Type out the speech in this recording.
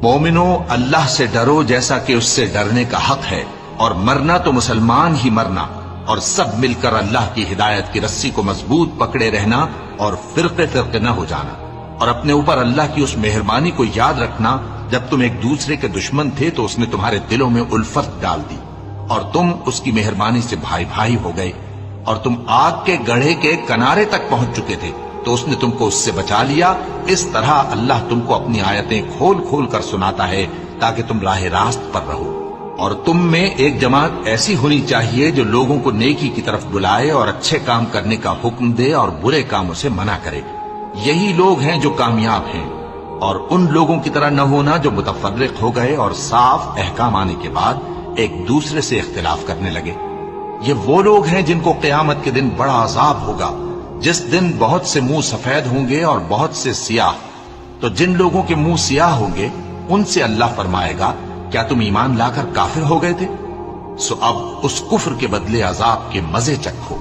مومنو اللہ سے ڈرو جیسا کہ اس سے ڈرنے کا حق ہے، اور مرنا تو مسلمان ہی مرنا، اور سب مل کر اللہ کی ہدایت کی رسی کو مضبوط پکڑے رہنا اور فرقے فرقے نہ ہو جانا، اور اپنے اوپر اللہ کی اس مہربانی کو یاد رکھنا جب تم ایک دوسرے کے دشمن تھے تو اس نے تمہارے دلوں میں الفت ڈال دی اور تم اس کی مہربانی سے بھائی بھائی ہو گئے، اور تم آگ کے گڑھے کے کنارے تک پہنچ چکے تھے تو اس نے تم کو اس سے بچا لیا۔ اس طرح اللہ تم کو اپنی آیتیں کھول کھول کر سناتا ہے تاکہ تم راہ راست پر رہو۔ اور تم میں ایک جماعت ایسی ہونی چاہیے جو لوگوں کو نیکی کی طرف بلائے اور اچھے کام کرنے کا حکم دے اور برے کاموں سے منع کرے، یہی لوگ ہیں جو کامیاب ہیں۔ اور ان لوگوں کی طرح نہ ہونا جو متفرق ہو گئے اور صاف احکام آنے کے بعد ایک دوسرے سے اختلاف کرنے لگے۔ یہ وہ لوگ ہیں جن کو قیامت کے دن بڑا عذاب ہوگا، جس دن بہت سے منہ سفید ہوں گے اور بہت سے سیاہ۔ تو جن لوگوں کے منہ سیاہ ہوں گے ان سے اللہ فرمائے گا، کیا تم ایمان لا کر کافر ہو گئے تھے؟ سو اب اس کفر کے بدلے عذاب کے مزے چکھو۔